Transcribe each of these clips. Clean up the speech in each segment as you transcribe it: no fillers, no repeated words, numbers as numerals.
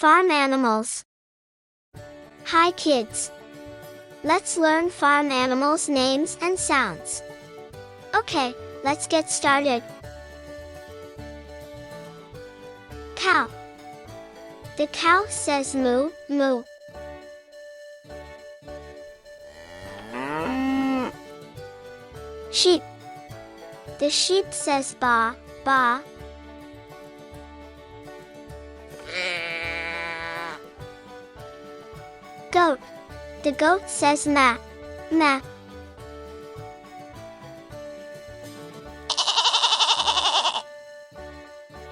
Farm animals. Hi kids! Let's learn farm animals' names and sounds. Okay, let's get started. Cow. The cow says moo, moo. Sheep. The sheep says baa, baa. Goat. The goat says ma, ma.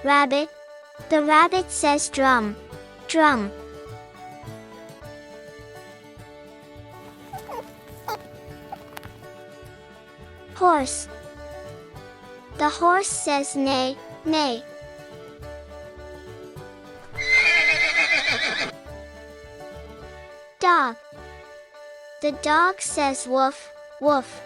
Rabbit. The rabbit says drum, drum. Horse. The horse says neigh, neigh. Dog. The dog says woof, woof.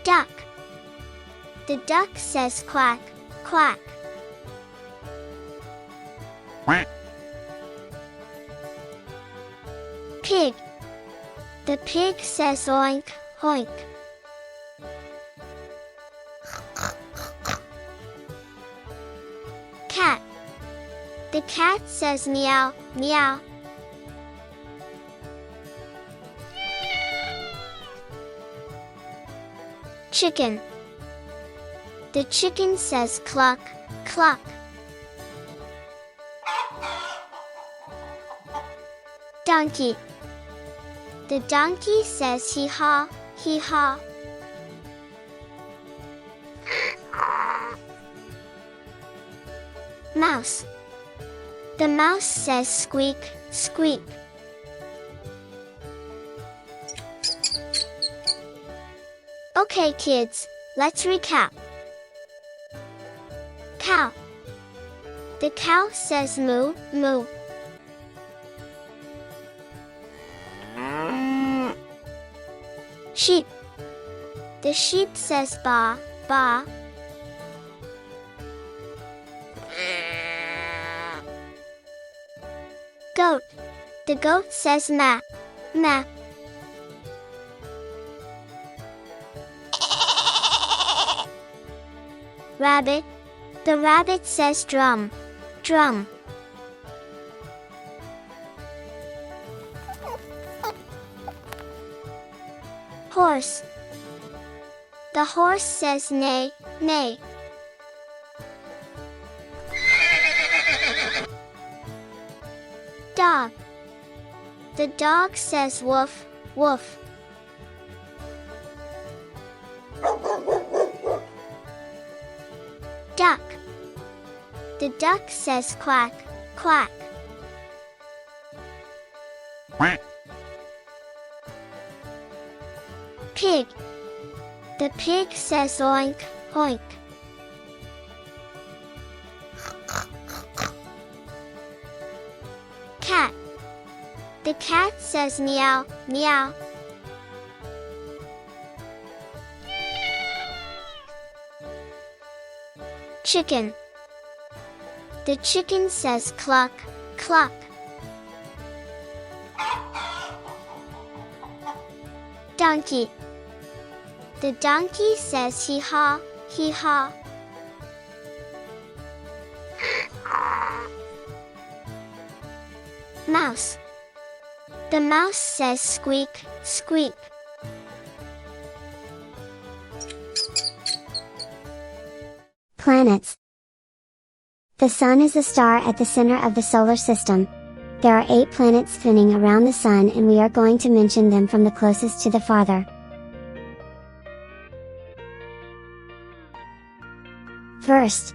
Duck. The duck says quack, quack. Quack. Pig. The pig says oink, oink. Cat. The cat says meow, meow. Chicken. The chicken says cluck, cluck. Donkey. The donkey says hee haw, hee haw. Mouse. The mouse says squeak, squeak. Okay kids, let's recap. Cow. The cow says moo, moo. Sheep. The sheep says baa, baa. Goat. The goat says ma, ma. Rabbit. The rabbit says drum, drum. Horse. The horse says neigh, neigh. Dog. The dog says woof, woof. Duck. The duck says quack, quack. Quack. Pig. The pig says oink, oink. Cat. The cat says meow, meow. Chicken. The chicken says cluck, cluck. Donkey. The donkey says hee haw, hee haw. Mouse. The mouse says squeak, squeak. Planets. The Sun is a star at the center of the solar system. There are 8 planets spinning around the Sun, and we are going to mention them from the closest to the farther. First,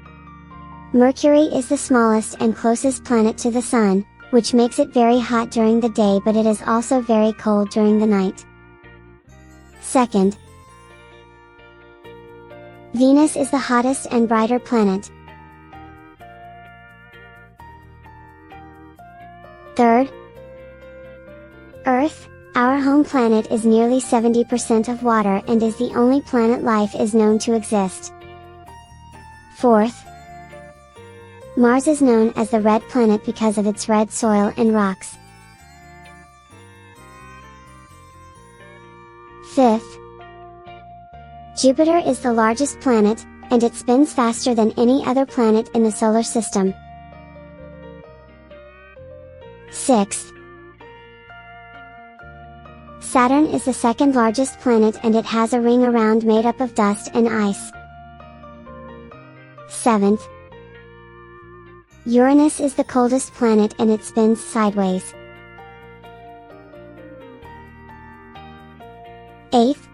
Mercury is the smallest and closest planet to the Sun, which makes it very hot during the day, but it is also very cold during the night. Second, Venus is the hottest and brighter planet. Third, Earth, our home planet, is nearly 70% of water and is the only planet life is known to exist. Fourth, Mars is known as the red planet because of its red soil and rocks. Fifth, Jupiter is the largest planet, and it spins faster than any other planet in the solar system. Sixth, Saturn is the second largest planet and it has a ring around made up of dust and ice. Seventh, Uranus is the coldest planet and it spins sideways. Eighth,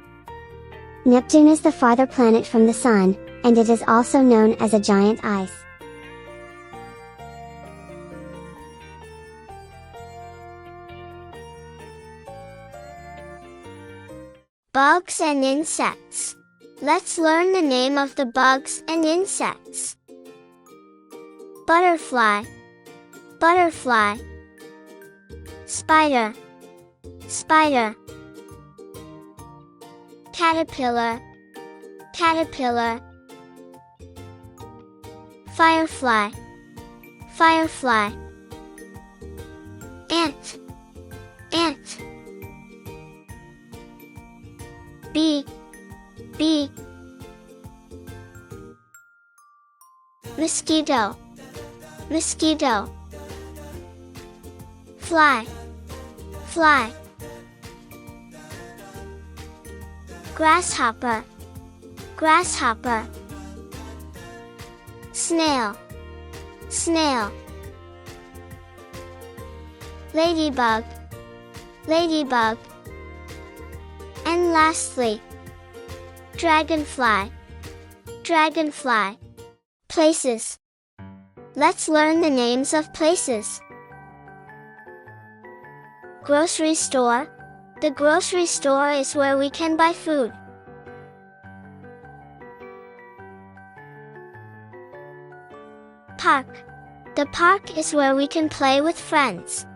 Neptune is the farther planet from the Sun, and it is also known as a giant ice. Bugs and insects. Let's learn the name of the bugs and insects. Butterfly, butterfly. Spider, spider. Caterpillar, caterpillar. Firefly, firefly. Ant, ant. Bee, bee. Mosquito, mosquito. Fly, fly. Grasshopper, grasshopper. Snail, snail. Ladybug, ladybug. And lastly, dragonfly, dragonfly. Places. Let's learn the names of places. Grocery store. The grocery store is where we can buy food. Park. The park is where we can play with friends.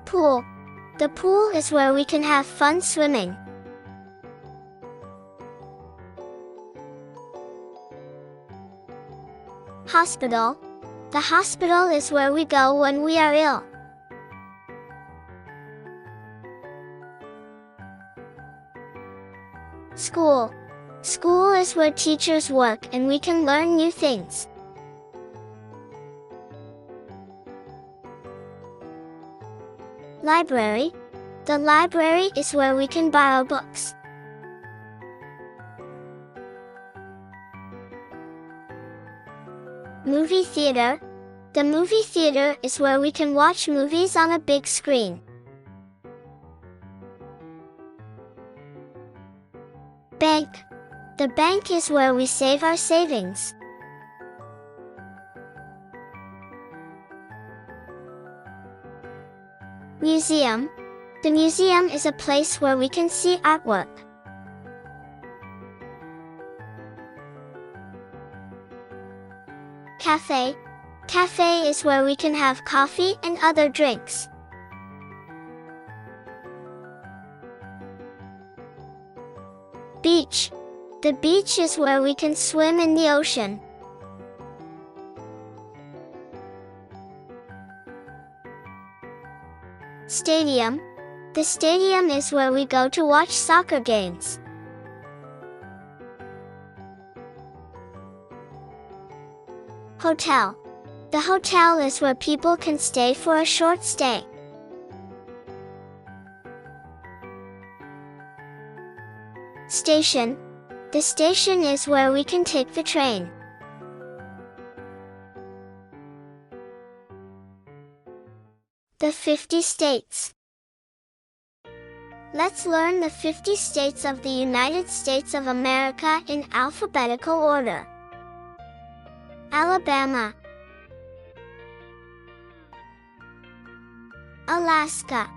Pool. The pool is where we can have fun swimming. Hospital. The hospital is where we go when we are ill. School. School is where teachers work and we can learn new things. Library. The library is where we can borrow books. Movie theater. The movie theater is where we can watch movies on a big screen. Bank. The bank is where we save our savings. Museum. The museum is a place where we can see artwork. Cafe. Cafe is where we can have coffee and other drinks. Beach. The beach is where we can swim in the ocean. Stadium. The stadium is where we go to watch soccer games. Hotel. The hotel is where people can stay for a short stay. Station. The station is where we can take the train. The 50 states. Let's learn the 50 states of the United States of America in alphabetical order. Alabama, Alaska,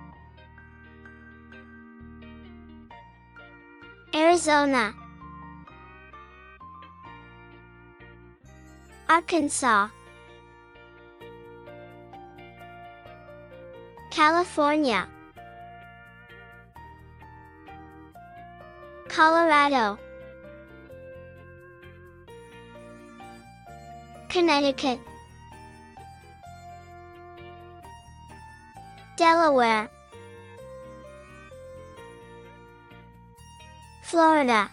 Arizona, Arkansas, California, Colorado, Connecticut, Delaware, Florida,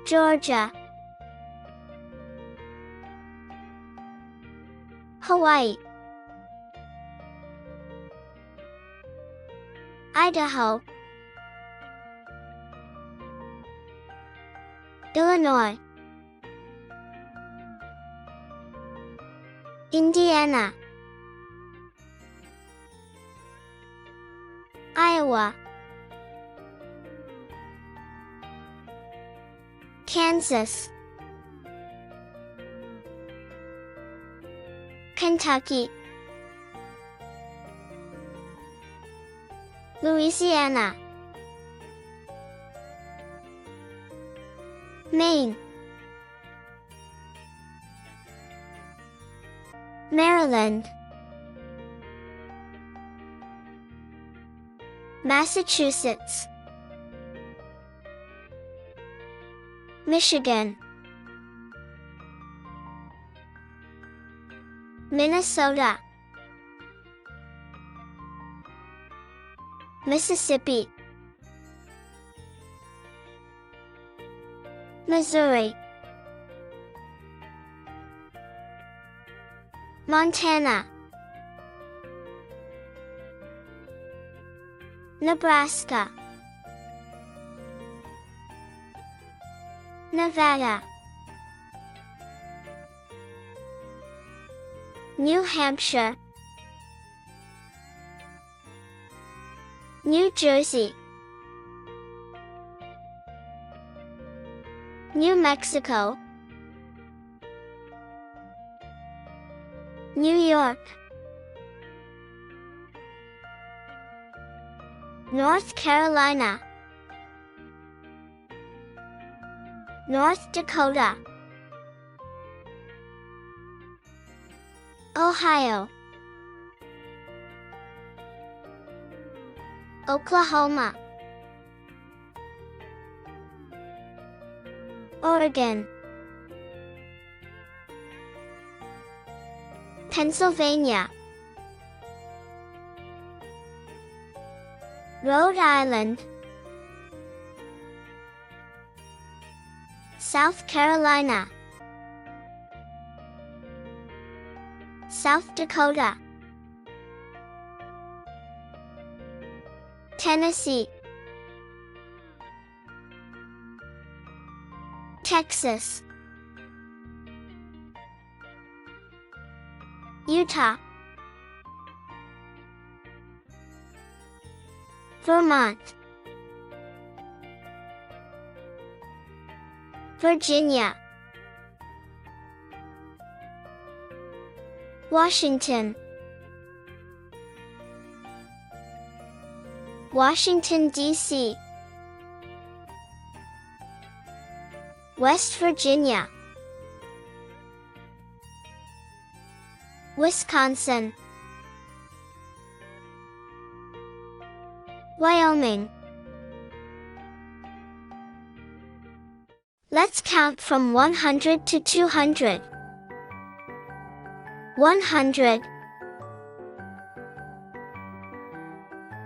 Georgia, Hawaii, Idaho, Illinois, Indiana, Iowa, Kansas, Kentucky, Louisiana, Maine, Maryland, Massachusetts, Michigan, Minnesota, Mississippi, Missouri, Montana, Nebraska, Nevada, New Hampshire, New Jersey, New Mexico, New York, North Carolina, North Dakota, Ohio, Oklahoma, Oregon, Pennsylvania, Rhode Island, South Carolina, South Dakota, Tennessee, Texas, Utah, Vermont, Virginia, Washington, Washington, D.C., West Virginia, Wisconsin, Wyoming. Let's count from 100 to 200. 100,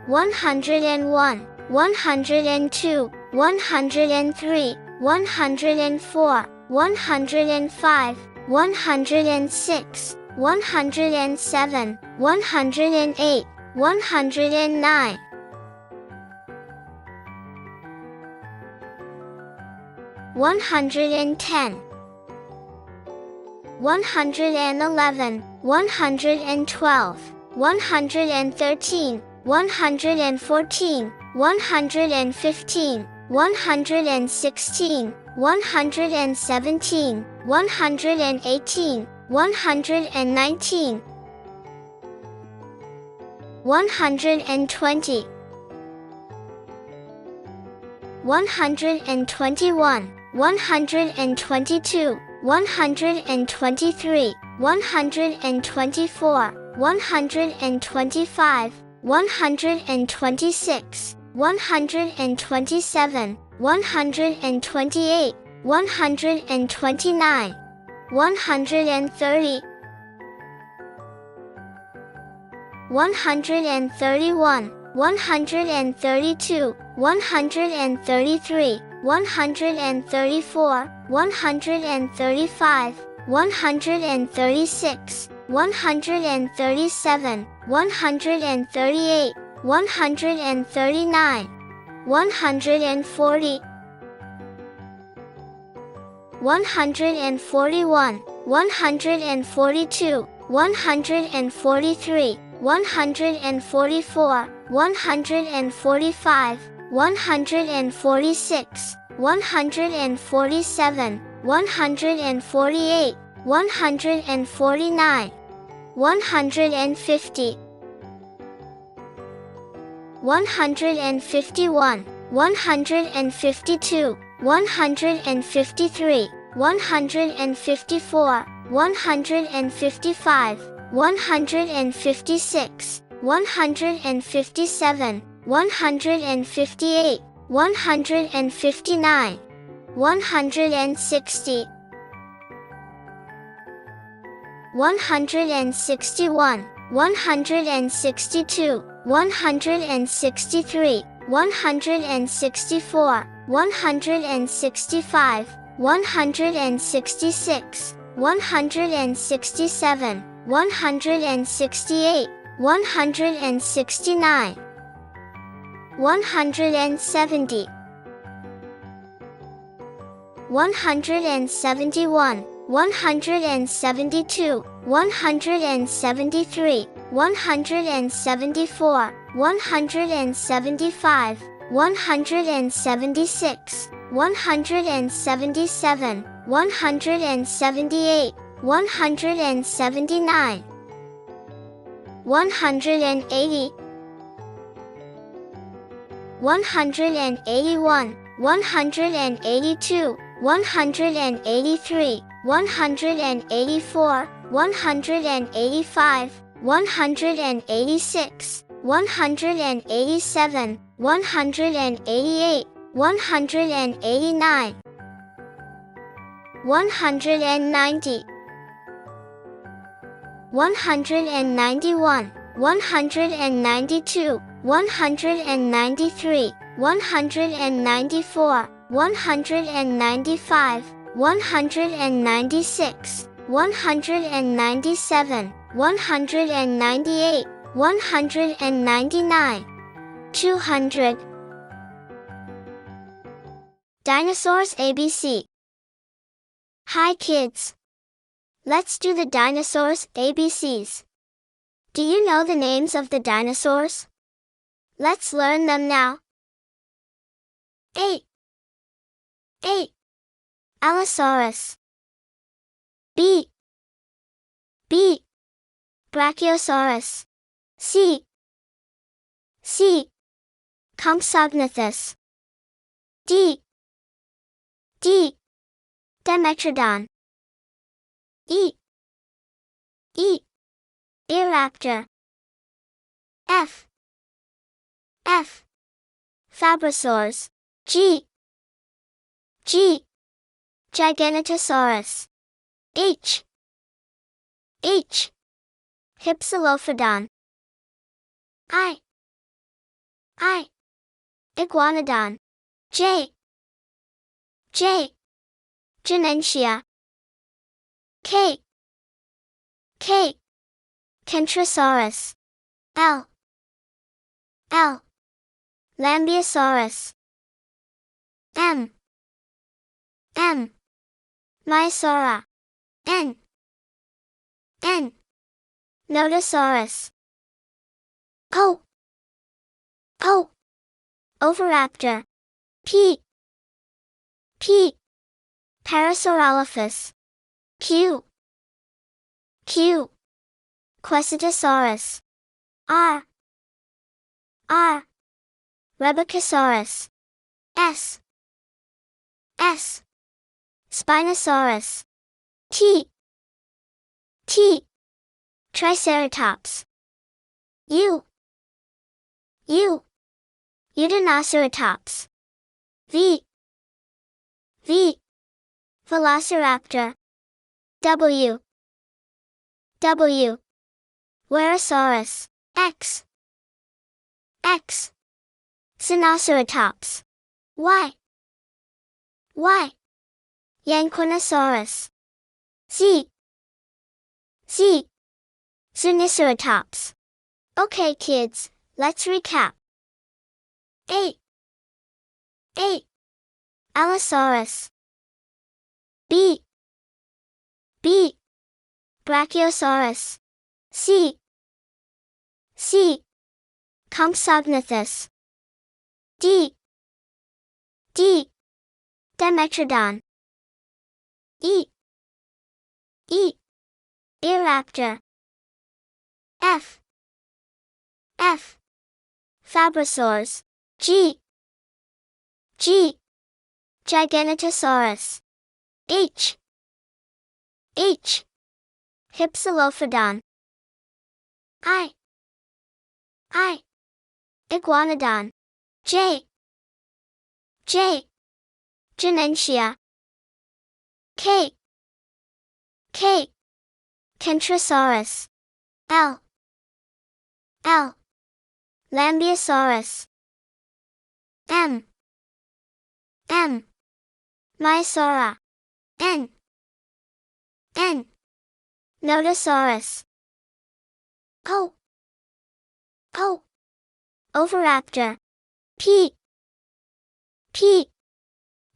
101, 102, 103, 104, 105, 106, 107, 108, 109. 110, 111, 112, 113, 114, 115, 116, 117, 118, 119, 120, 121, 122, 123, 124, 125, 126, 127, 128, 129, 130, 131, 132, 133, 134, 135, 136, 137, 138, 139, 140, 141, 142, 143, 144, 145, 146, 147, 148, 149, 150, 151, 152, 153, 154, 155, 156, 157, 158, 159, 160, 161, 162, 163, 164, 165, 166, 167, 168, 169, 170, 171, 172, 173, 174, 175, 176, 177, 178, 179, 180, 181, 182, 183, 184, 185, 186, 187, 188, 189, 190, 191, 192, 193, 194, 195, 196, 197, 198, 199, 200. Dinosaurs ABC. Hi kids. Let's do the dinosaurs ABCs. Do you know the names of the dinosaurs? Let's learn them now. A. Allosaurus. B. Brachiosaurus. C. Compsognathus. D. Dimetrodon. E. Earaptor. F. Fabrosaurs. G. Giganotosaurus. H. Hypsilophodon. I. Iguanodon. J. Genentia. K. Kentrosaurus. L. Lambeosaurus. M. Maiasaura. N. Nodosaurus. O. Oviraptor. P. Parasaurolophus. Q. Quasitosaurus. R. Rebecosaurus. S. Spinosaurus. T. Triceratops. U. U. Udinoceratops. V. Velociraptor. W. Wherosaurus. X. Sinoceratops. Y. Yanquinosaurus. Z. Zuniceratops. Okay kids, let's recap. A. Allosaurus. B. Brachiosaurus. C. Compsognathus. D. Dimetrodon. E. Earaptor. F. Fabrosaurs. G. Giganotosaurus. H. Hypsilophodon. I. Iguanodon. J. Genentia. K. Kentrosaurus. L. Lambeosaurus. M. Maiasaura. N. Nodosaurus. O. Oviraptor. P.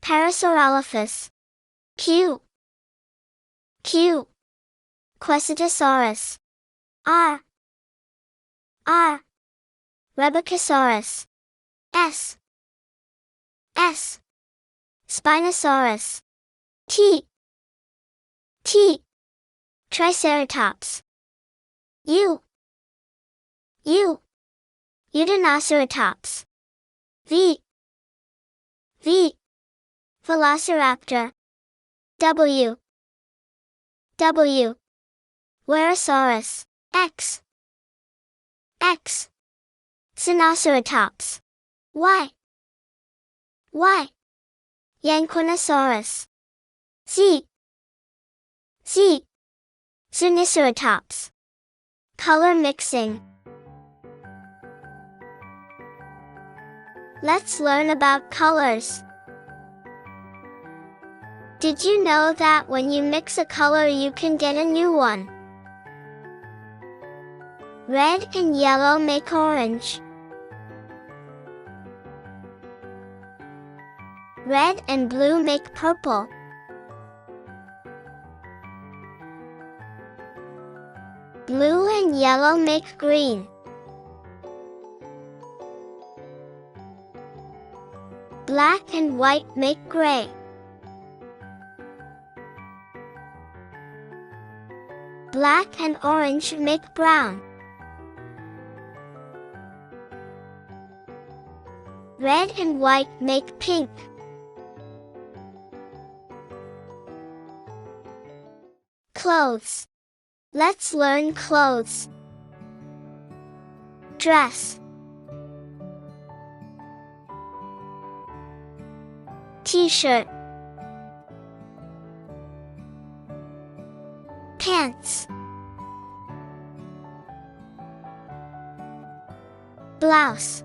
Parasaurolophus. Q. Quasitosaurus. R. Rebecosaurus. S. Spinosaurus. T. Triceratops. U. Udinoceratops. V. Velociraptor. W. Wherosaurus. X. Sinoceratops. Y. Yanquinosaurus. Z. Zuniceratops. Color mixing. Let's learn about colors. Did you know that when you mix a color you can get a new one? Red and yellow make orange. Red and blue make purple. Blue and yellow make green. Black and white make gray. Black and orange make brown. Red and white make pink. Clothes. Let's learn clothes. Dress. T-shirt. Pants. Blouse.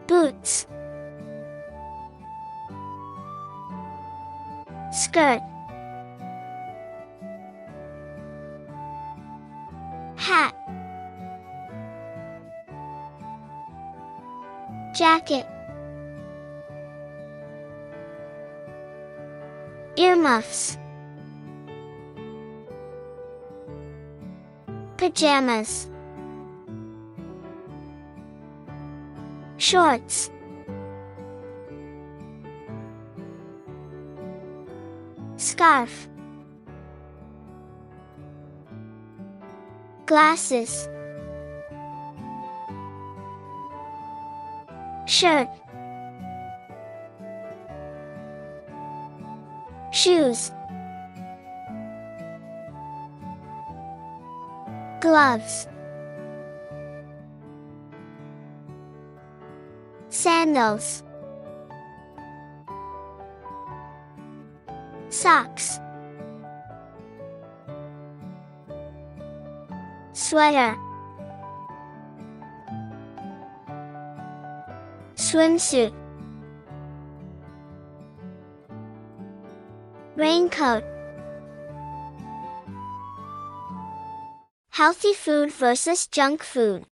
Boots. Skirt. Hat. Jacket. Earmuffs. Pajamas. Shorts. Scarf. Glasses. Shirt. Shoes. Gloves. Sandals. Socks. Sweater. Swimsuit. Raincoat. Healthy food versus junk food.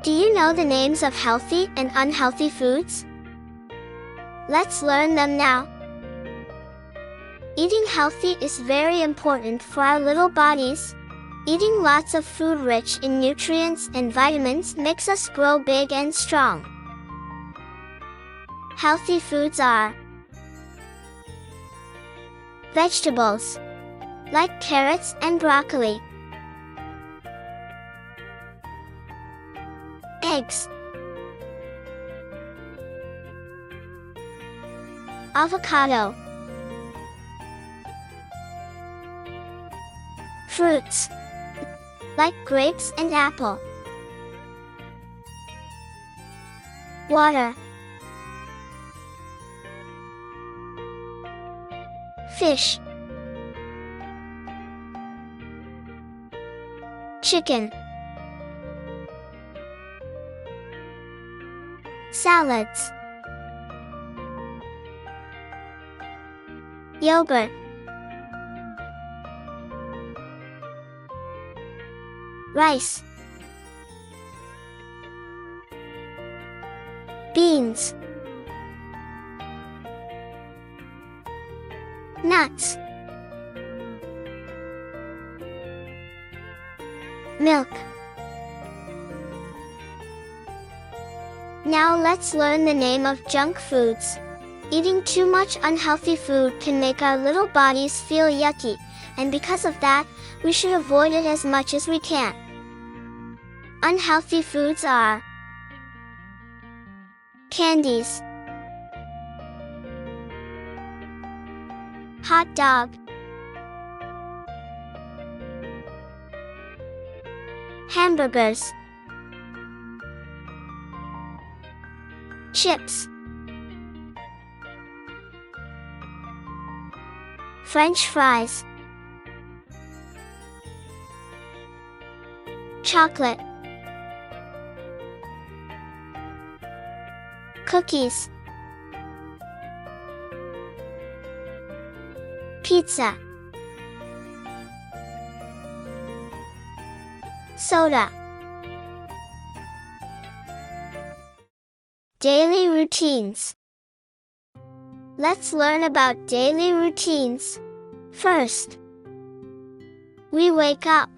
Do you know the names of healthy and unhealthy foods? Let's learn them now. Eating healthy is very important for our little bodies. Eating lots of food rich in nutrients and vitamins makes us grow big and strong. Healthy foods are vegetables, like carrots and broccoli. Eggs. Avocado. Fruits, like grapes and apple. Water. Fish. Chicken. Salads. Yogurt. Rice. Beans. Nuts. Milk. Now let's learn the name of junk foods. Eating too much unhealthy food can make our little bodies feel yucky, and because of that, we should avoid it as much as we can. Unhealthy foods are candies, hot dog, hamburgers, chips, French fries, chocolate, cookies, pizza, soda. Daily routines. Let's learn about daily routines. First, we wake up.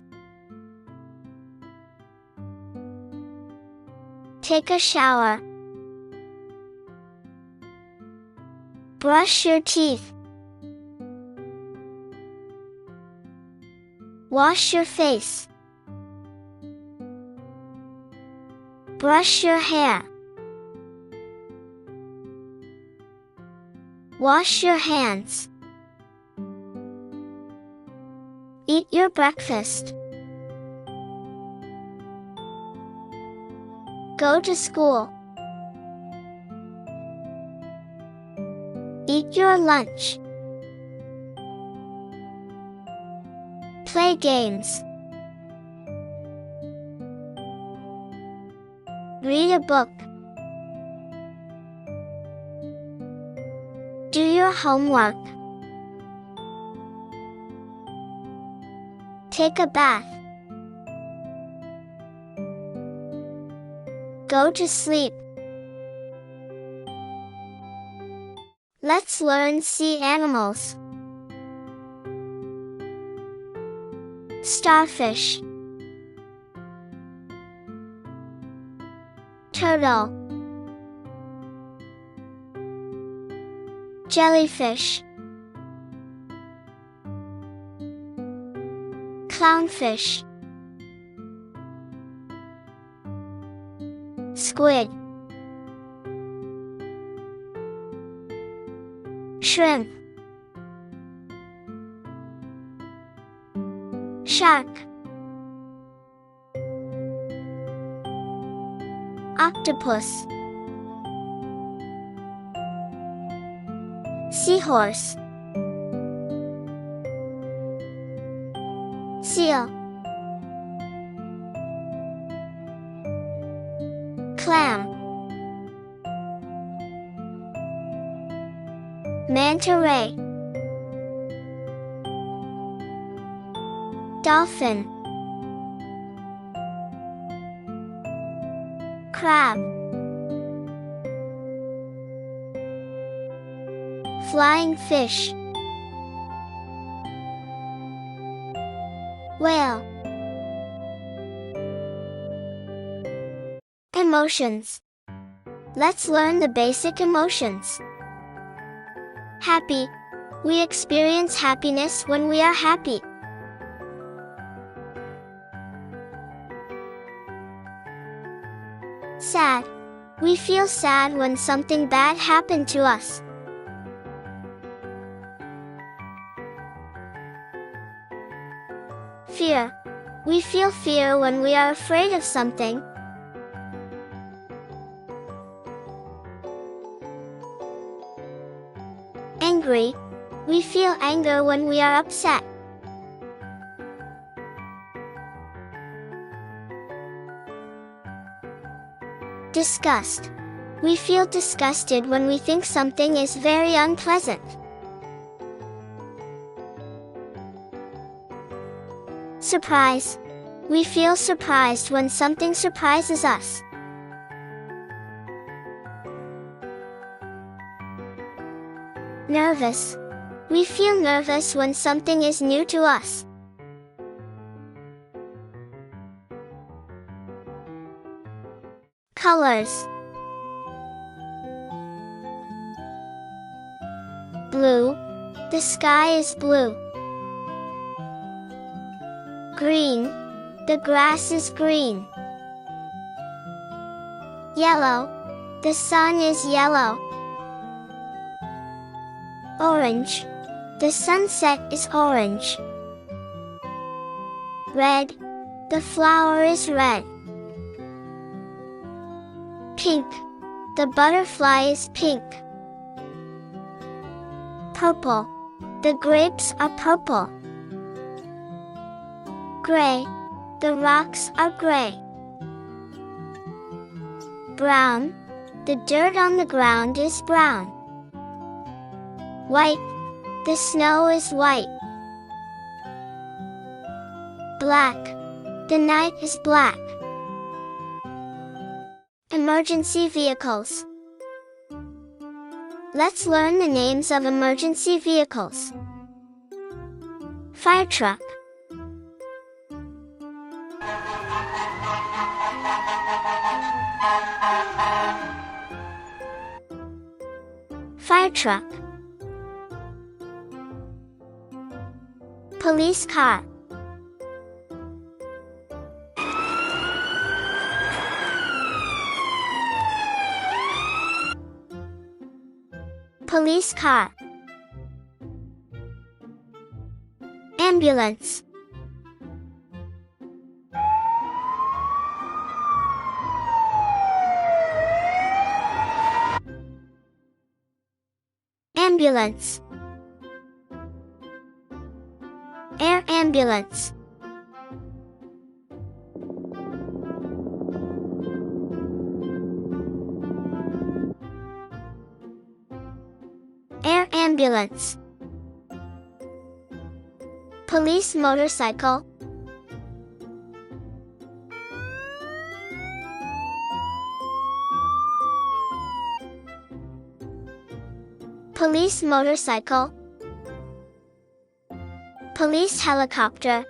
Take a shower. Brush your teeth. Wash your face. Brush your hair. Wash your hands. Eat your breakfast. Go to school. Eat your lunch. Play games. Read a book. Do your homework. Take a bath. Go to sleep. Let's learn sea animals. Starfish, turtle, jellyfish, clownfish, squid, shrimp, shark, octopus, seahorse, seal, clam, manta ray, dolphin, crab, flying fish, whale. Emotions. Let's learn the basic emotions. Happy. We experience happiness when we are happy. Sad. We feel sad when something bad happened to us. Fear. We feel fear when we are afraid of something. Angry. We feel anger when we are upset. Disgust. We feel disgusted when we think something is very unpleasant. Surprise. We feel surprised when something surprises us. Nervous. We feel nervous when something is new to us. Colors. Blue. The sky is blue. Green. The grass is green. Yellow. The sun is yellow. Orange. The sunset is orange. Red. The flower is red. Pink. The butterfly is pink. Purple. The grapes are purple. Gray. The rocks are gray. Brown. The dirt on the ground is brown. White. The snow is white. Black. The night is black. Emergency vehicles. Let's learn the names of emergency vehicles. Fire truck. Fire truck. Police car. Police car. Ambulance. Ambulance. Air ambulance. Air ambulance. Police motorcycle. Police motorcycle. Police helicopter.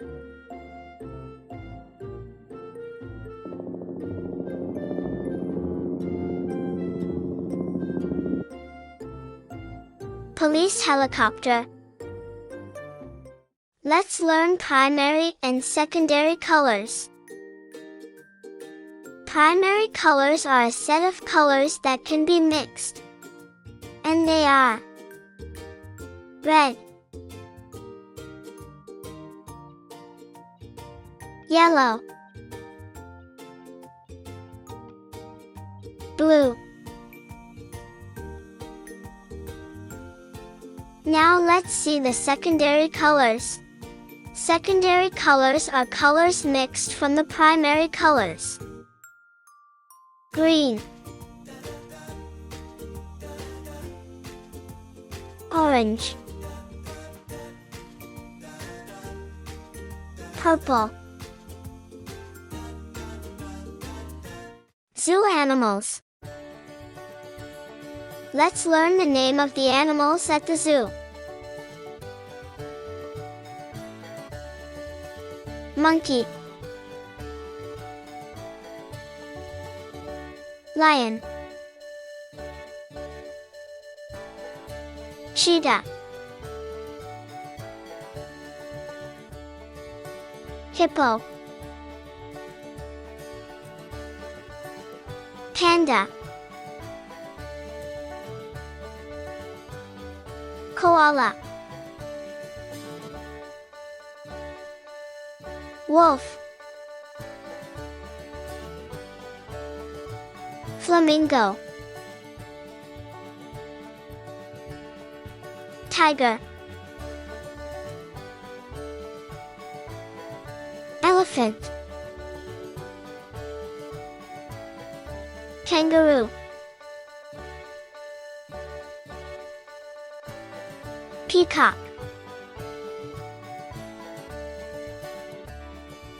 Police helicopter. Let's learn primary and secondary colors. Primary colors are a set of colors that can be mixed. And they are red, yellow, blue. Now let's see the secondary colors. Secondary colors are colors mixed from the primary colors. Green, orange, purple. Zoo animals. Let's learn the name of the animals at the zoo. Monkey, lion, cheetah, hippo, panda, koala, wolf, flamingo, tiger, elephant, kangaroo, peacock,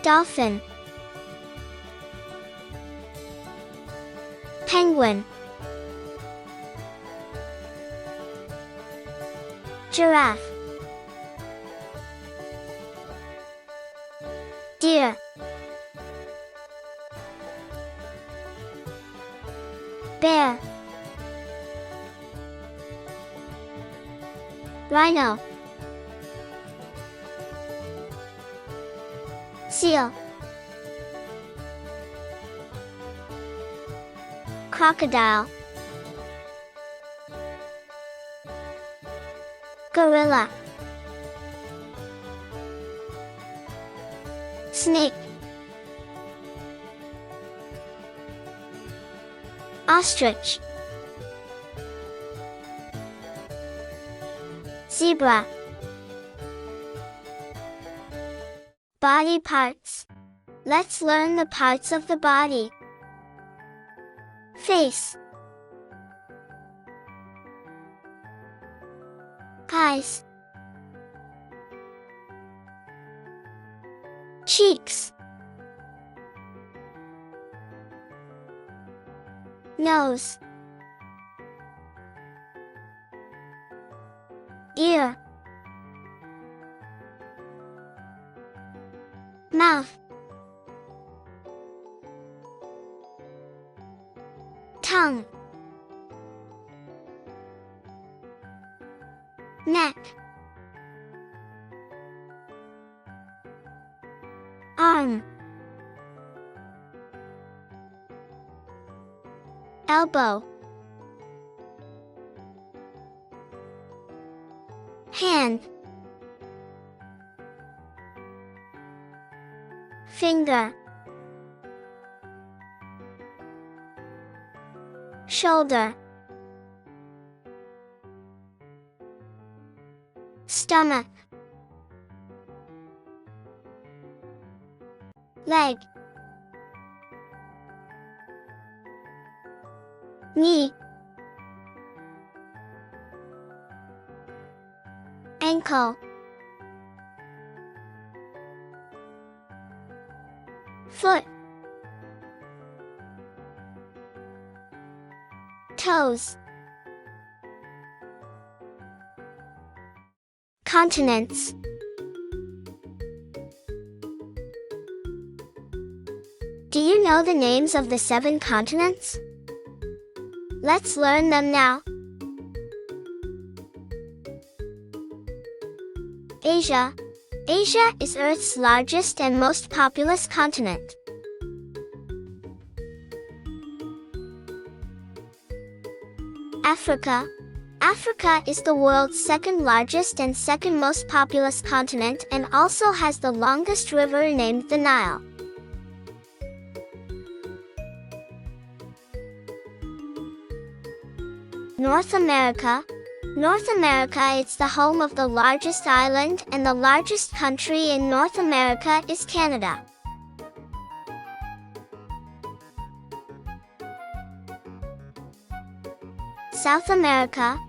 dolphin, penguin, giraffe, deer, bear, rhino, seal, crocodile, gorilla, snake, ostrich, zebra. Body parts. Let's learn the parts of the body. Face, eyes, cheeks, nose, ear, mouth, tongue, neck, arm, elbow, hand, finger, shoulder, stomach, leg, knee, ankle, foot, toes. Continents. Do you know the names of the 7 continents? Let's learn them now. Asia. Asia is Earth's largest and most populous continent. Africa. Africa is the world's 2nd largest and 2nd most populous continent and also has the longest river named the Nile. North America. North America is the home of the largest island, and the largest country in North America is Canada. South America.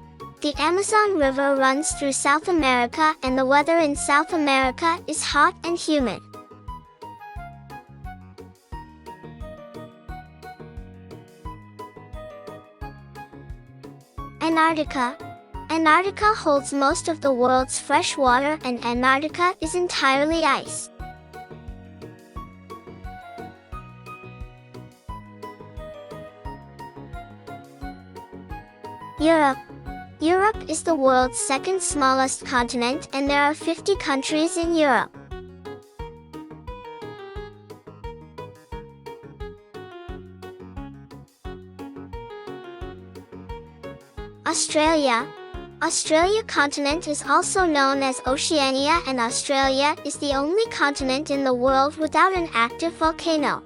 The Amazon River runs through South America, and the weather in South America is hot and humid. Antarctica. Antarctica holds most of the world's fresh water, and Antarctica is entirely ice. Europe. Europe is the world's second smallest continent, and there are 50 countries in Europe. Australia. Australia continent is also known as Oceania, and Australia is the only continent in the world without an active volcano.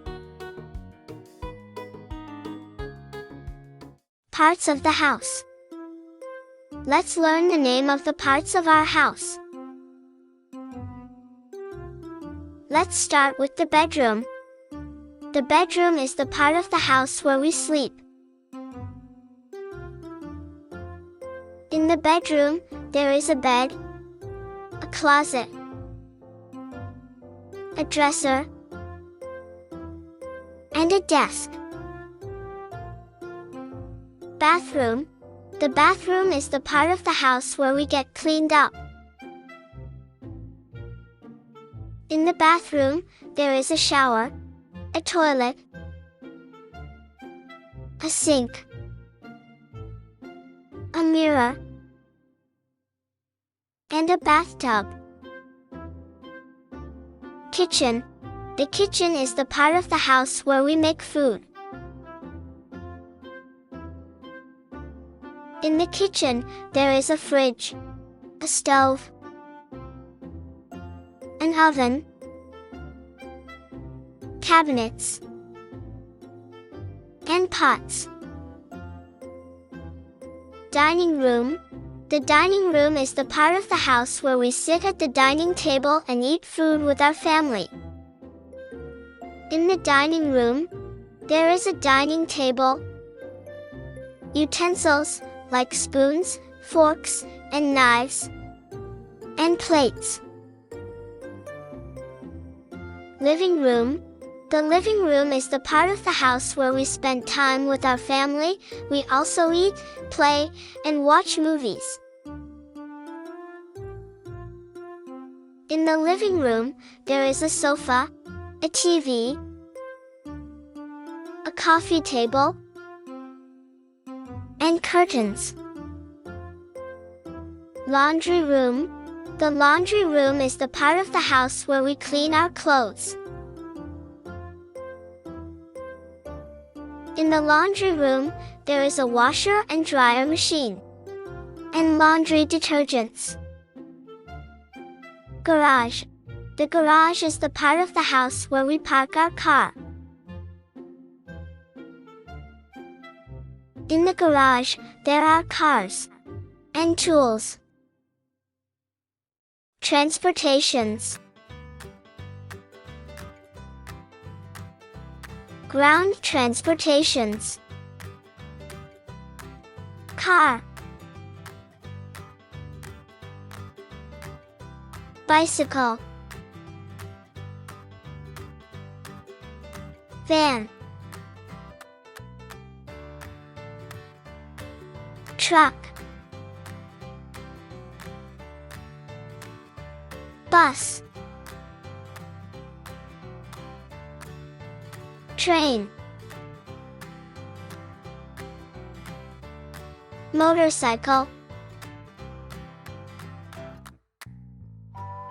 Parts of the house. Let's learn the name of the parts of our house. Let's start with the bedroom. The bedroom is the part of the house where we sleep. In the bedroom, there is a bed, a closet, a dresser, and a desk. Bathroom. The bathroom is the part of the house where we get cleaned up. In the bathroom, there is a shower, a toilet, a sink, a mirror, and a bathtub. Kitchen. The kitchen is the part of the house where we make food. In the kitchen, there is a fridge, a stove, an oven, cabinets, and pots. Dining room. The dining room is the part of the house where we sit at the dining table and eat food with our family. In the dining room, there is a dining table, utensils like spoons, forks, and knives, and plates. Living room. The living room is the part of the house where we spend time with our family. We also eat, play, and watch movies. In the living room, there is a sofa, a TV, a coffee table, and curtains. Laundry room. The laundry room is the part of the house where we clean our clothes. In the laundry room, there is a washer and dryer machine, and laundry detergents. Garage. The garage is the part of the house where we park our car. In the garage, there are cars and tools. Transportations. Ground transportations. Car, bicycle, van, truck, bus, train, motorcycle,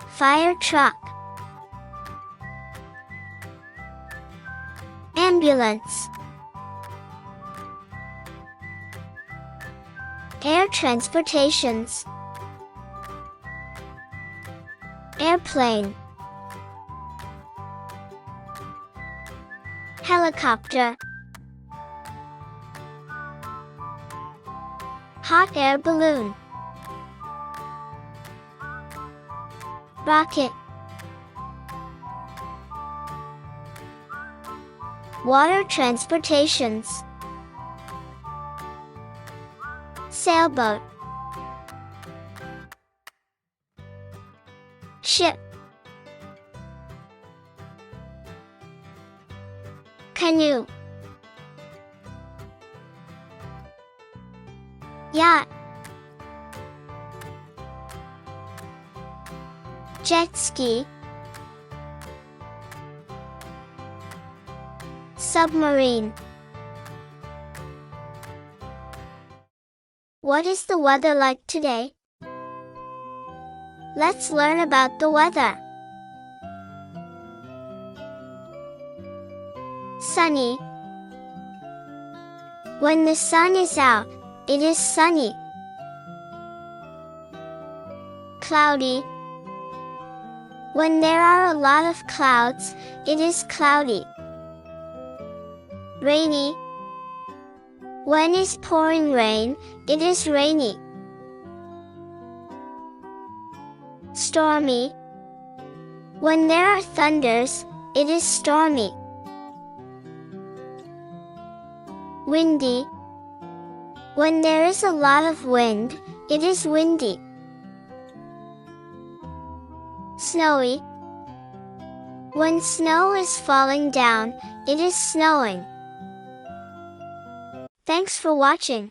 fire truck, ambulance, air transportations, airplane, helicopter, Hot air balloon. Rocket. Water transportations. Sailboat. Ship. Canoe. Yacht. Jet ski. Submarine. What is the weather like today? Let's learn about the weather. Sunny. When the sun is out, it is sunny. Cloudy. When there are a lot of clouds, it is cloudy. Rainy. When is pouring rain, it is rainy. Stormy. When there are thunders, it is stormy. Windy. When there is a lot of wind, it is windy. Snowy. When snow is falling down, it is snowing. Thanks for watching.